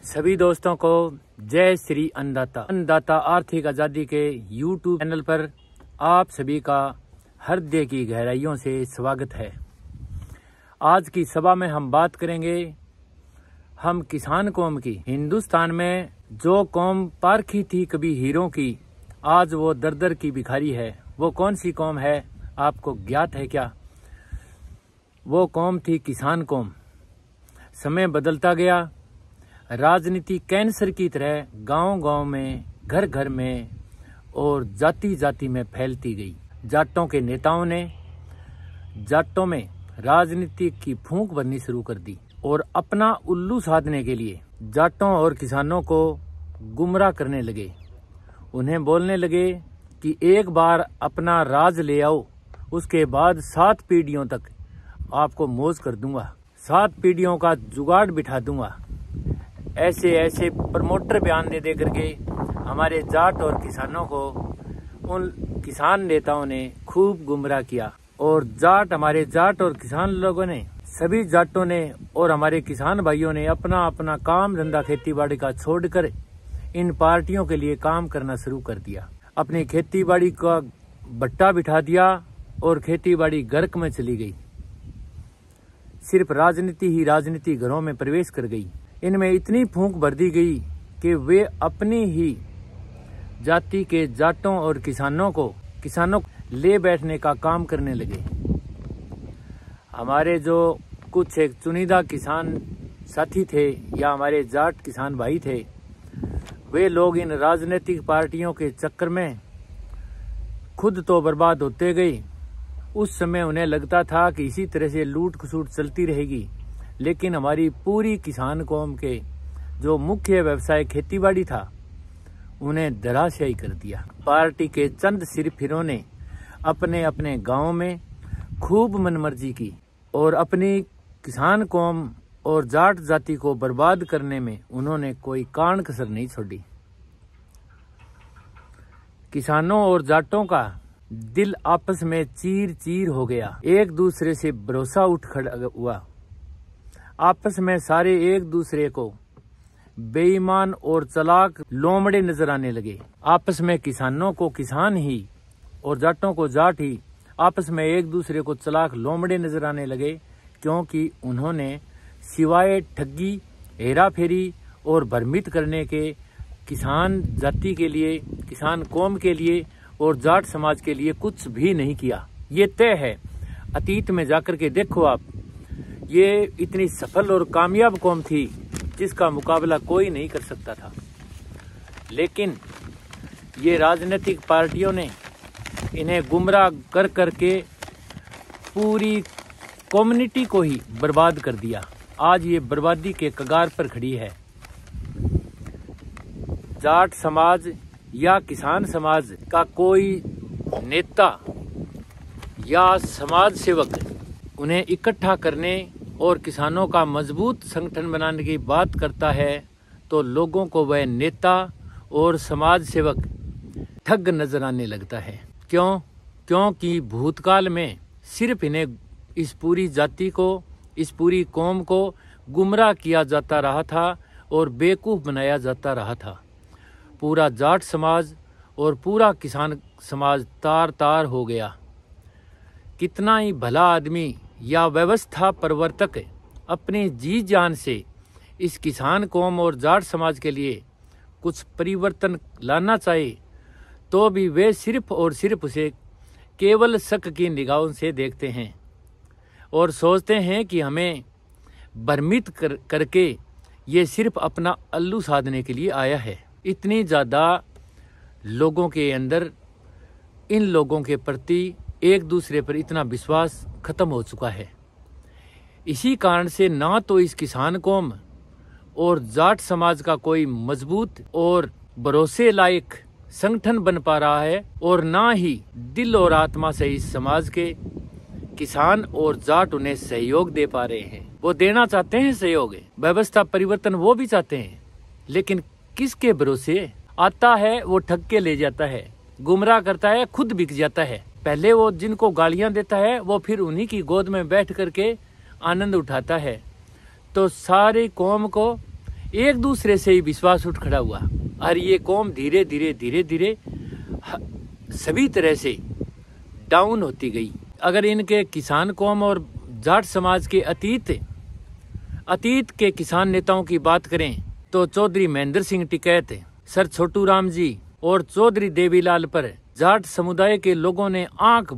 सभी दोस्तों को जय श्री अन्नदाता। अन्नदाता आर्थिक आजादी के YouTube चैनल पर आप सभी का हृदय की गहराइयों से स्वागत है। आज की सभा में हम बात करेंगे हम किसान कौम की। हिंदुस्तान में जो कौम पारखी थी कभी हीरों की, आज वो दर दर की भिखारी है। वो कौन सी कौम है, आपको ज्ञात है क्या? वो कौम थी किसान कौम। समय बदलता गया, राजनीति कैंसर की तरह गांव-गांव में, घर घर में और जाति जाति में फैलती गई। जाटों के नेताओं ने जाटों में राजनीति की फूंक भरनी शुरू कर दी और अपना उल्लू साधने के लिए जाटों और किसानों को गुमराह करने लगे। उन्हें बोलने लगे कि एक बार अपना राज ले आओ, उसके बाद 7 पीढ़ियों तक आपको मौज कर दूंगा, 7 पीढ़ियों का जुगाड़ बिठा दूंगा। ऐसे ऐसे प्रमोटर बयान दे करके हमारे जाट और किसानों को उन किसान नेताओं ने खूब गुमराह किया। और हमारे जाट और किसान लोगों ने, सभी जाटों ने और हमारे किसान भाइयों ने अपना अपना काम धंधा खेती बाड़ी का छोड़कर इन पार्टियों के लिए काम करना शुरू कर दिया। अपनी खेती बाड़ी का बट्टा बिठा दिया और खेती बाड़ी गर्क में चली गई। सिर्फ राजनीति ही राजनीति घरों में प्रवेश कर गई। इनमें इतनी फूंक भर दी गई कि वे अपनी ही जाति के जाटों और किसानों को ले बैठने का काम करने लगे। हमारे जो कुछ एक चुनिंदा किसान साथी थे या हमारे जाट किसान भाई थे, वे लोग इन राजनीतिक पार्टियों के चक्कर में खुद तो बर्बाद होते गए। उस समय उन्हें लगता था कि इसी तरह से लूट खसूट चलती रहेगी, लेकिन हमारी पूरी किसान कौम के जो मुख्य व्यवसाय खेतीबाड़ी था, उन्हें धराशायी कर दिया। पार्टी के चंद सिरफिरों ने अपने अपने गांव में खूब मनमर्जी की और अपनी किसान कौम और जाट जाति को बर्बाद करने में उन्होंने कोई कान कसर नहीं छोड़ी। किसानों और जाटों का दिल आपस में चीर चीर हो गया। एक दूसरे से भरोसा उठ खड़ा हुआ। आपस में सारे एक दूसरे को बेईमान और चालाक लोमड़े नजर आने लगे। आपस में किसानों को किसान ही और जाटों को जाट ही आपस में एक दूसरे को चालाक लोमड़े नजर आने लगे, क्योंकि उन्होंने सिवाय ठगी, हेरा फेरी और भ्रमित करने के किसान जाति के लिए, किसान कौम के लिए और जाट समाज के लिए कुछ भी नहीं किया। ये तय है। अतीत में जाकर के देखो आप, ये इतनी सफल और कामयाब कौम थी जिसका मुकाबला कोई नहीं कर सकता था। लेकिन ये राजनीतिक पार्टियों ने इन्हें गुमराह कर करके पूरी कम्युनिटी को ही बर्बाद कर दिया। आज ये बर्बादी के कगार पर खड़ी है। जाट समाज या किसान समाज का कोई नेता या समाज सेवक उन्हें इकट्ठा करने और किसानों का मजबूत संगठन बनाने की बात करता है, तो लोगों को वह नेता और समाज सेवक ठग नजर आने लगता है। क्यों? क्योंकि भूतकाल में सिर्फ इन्हें, इस पूरी जाति को, इस पूरी कौम को गुमराह किया जाता रहा था और बेवकूफ बनाया जाता रहा था। पूरा जाट समाज और पूरा किसान समाज तार तार हो गया। कितना ही भला आदमी या व्यवस्था प्रवर्तक अपनी जी जान से इस किसान कौम और जाट समाज के लिए कुछ परिवर्तन लाना चाहे, तो भी वे सिर्फ और सिर्फ उसे केवल शक की निगाहों से देखते हैं और सोचते हैं कि हमें भ्रमित करके ये सिर्फ अपना उल्लू साधने के लिए आया है। इतनी ज़्यादा लोगों के अंदर इन लोगों के प्रति एक दूसरे पर इतना विश्वास खत्म हो चुका है। इसी कारण से ना तो इस किसान कौम और जाट समाज का कोई मजबूत और भरोसे लायक संगठन बन पा रहा है, और ना ही दिल और आत्मा से इस समाज के किसान और जाट उन्हें सहयोग दे पा रहे हैं। वो देना चाहते हैं सहयोग, व्यवस्था परिवर्तन वो भी चाहते हैं, लेकिन किसके भरोसे? आता है वो ठग के ले जाता है, गुमराह करता है, खुद बिक जाता है। पहले वो जिनको गालियां देता है वो फिर उन्हीं की गोद में बैठ करके आनंद उठाता है। तो सारी कौम को एक दूसरे से ही विश्वास उठ खड़ा हुआ और ये कौम धीरे धीरे सभी तरह से डाउन होती गई। अगर इनके किसान कौम और जाट समाज के अतीत के किसान नेताओं की बात करें तो चौधरी महेंद्र सिंह टिकैत, सर छोटू राम जी और चौधरी देवीलाल पर जाट समुदाय के लोगों ने आंख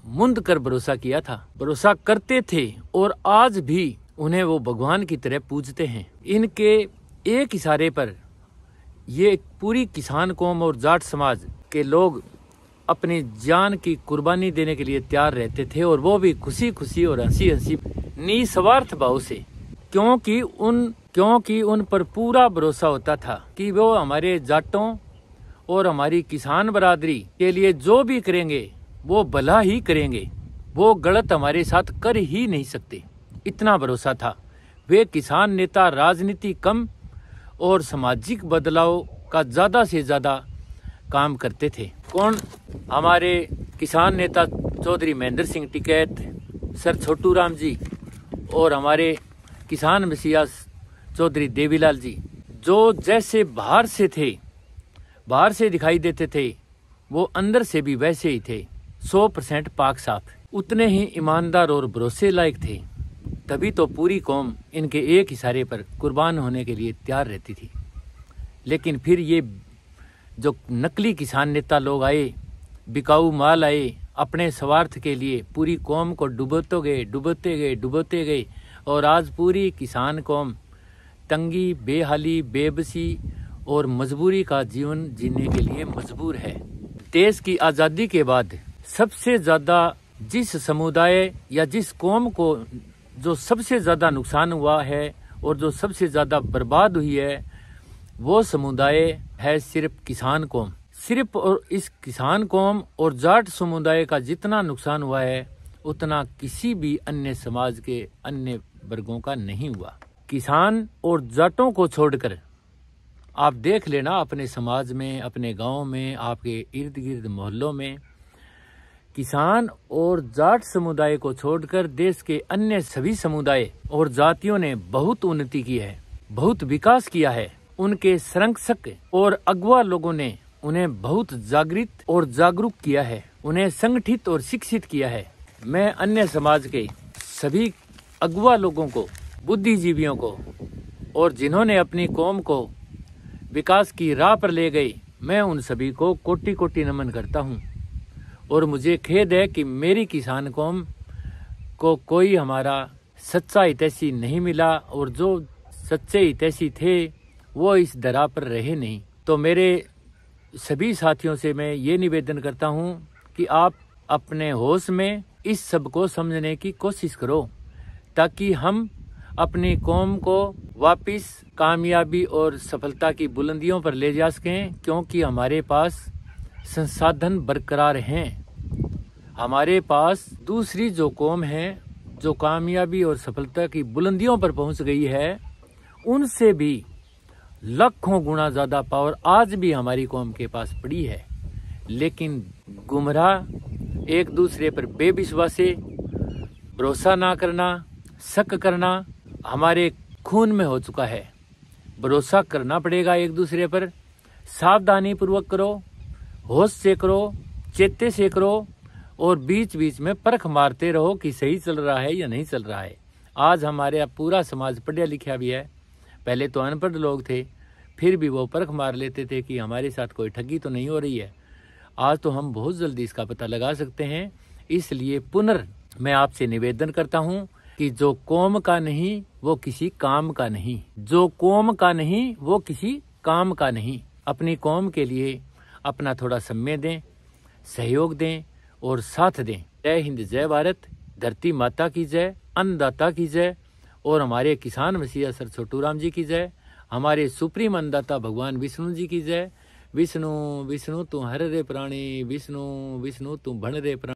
मूंद कर भरोसा किया था, भरोसा करते थे और आज भी उन्हें वो भगवान की तरह पूजते हैं। इनके एक इशारे पर ये पूरी किसान कौम और जाट समाज के लोग अपनी जान की कुर्बानी देने के लिए तैयार रहते थे और वो भी खुशी खुशी और हंसी हंसी निस्वार्थ भाव से, क्योंकि उन पर पूरा भरोसा होता था कि वो हमारे जाटों और हमारी किसान बरादरी के लिए जो भी करेंगे वो भला ही करेंगे, वो गलत हमारे साथ कर ही नहीं सकते, इतना भरोसा था। वे किसान नेता राजनीति कम और सामाजिक बदलाव का ज्यादा से ज्यादा काम करते थे। कौन? हमारे किसान नेता चौधरी महेंद्र सिंह टिकैत, सर छोटू राम जी और हमारे किसान मसीहा चौधरी देवीलाल जी, जो जैसे बाहर से दिखाई देते थे वो अंदर से भी वैसे ही थे, 100% पाक साफ, उतने ही ईमानदार और भरोसे लायक थे। तभी तो पूरी कौम इनके एक इशारे पर कुर्बान होने के लिए तैयार रहती थी। लेकिन फिर ये जो नकली किसान नेता लोग आए, बिकाऊ माल आए, अपने स्वार्थ के लिए पूरी कौम को डुबोते गए और आज पूरी किसान कौम तंगी, बेहाली, बेबसी और मजबूरी का जीवन जीने के लिए मजबूर है। देश की आज़ादी के बाद सबसे ज्यादा जिस समुदाय या जिस कौम को जो सबसे ज्यादा नुकसान हुआ है और जो सबसे ज्यादा बर्बाद हुई है, वो समुदाय है सिर्फ किसान कौम। सिर्फ और इस किसान कौम और जाट समुदाय का जितना नुकसान हुआ है उतना किसी भी अन्य समाज के अन्य वर्गों का नहीं हुआ। किसान और जाटों को छोड़कर आप देख लेना अपने समाज में, अपने गांव में, आपके इर्द गिर्द मोहल्लों में, किसान और जाट समुदाय को छोड़कर देश के अन्य सभी समुदाय और जातियों ने बहुत उन्नति की है, बहुत विकास किया है। उनके संरक्षक और अगुवा लोगों ने उन्हें बहुत जागृत और जागरूक किया है, उन्हें संगठित और शिक्षित किया है। मैं अन्य समाज के सभी अगुवा लोगों को, बुद्धिजीवियों को और जिन्होंने अपनी कौम को विकास की राह पर ले गए, मैं उन सभी को कोटि कोटि नमन करता हूँ। और मुझे खेद है कि मेरी किसान कौम को कोई हमारा सच्चा हितैषी नहीं मिला और जो सच्चे हितैषी थे वो इस दरा पर रहे नहीं। तो मेरे सभी साथियों से मैं ये निवेदन करता हूँ कि आप अपने होश में इस सब को समझने की कोशिश करो ताकि हम अपनी कौम को वापस कामयाबी और सफलता की बुलंदियों पर ले जा सकें, क्योंकि हमारे पास संसाधन बरकरार हैं। हमारे पास दूसरी जो कौम है जो कामयाबी और सफलता की बुलंदियों पर पहुंच गई है, उनसे भी लाखों गुना ज्यादा पावर आज भी हमारी कौम के पास पड़ी है। लेकिन गुमराह, एक दूसरे पर बेविश्वासी, भरोसा ना करना, शक करना हमारे खून में हो चुका है। भरोसा करना पड़ेगा एक दूसरे पर, सावधानी पूर्वक करो, होश से करो, चेते से करो और बीच बीच में परख मारते रहो कि सही चल रहा है या नहीं चल रहा है। आज हमारे पूरा समाज पढ़ा लिखा भी है, पहले तो अनपढ़ लोग थे, फिर भी वो परख मार लेते थे कि हमारे साथ कोई ठगी तो नहीं हो रही है। आज तो हम बहुत जल्दी इसका पता लगा सकते हैं। इसलिए मैं आपसे निवेदन करता हूँ कि जो कौम का नहीं वो किसी काम का नहीं, जो कौम का नहीं वो किसी काम का नहीं। अपनी कौम के लिए अपना थोड़ा समय दें, सहयोग दें और साथ दें। जय हिंद, जय भारत, धरती माता की जय, अन्नदाता की जय और हमारे किसान मसीहा सर छोटू राम जी की जय, हमारे सुप्रीम अन्नदाता भगवान विष्णु जी की जय। विष्णु विष्णु तू हर रे प्राणी, विष्णु विष्णु तू भण रे प्राणी।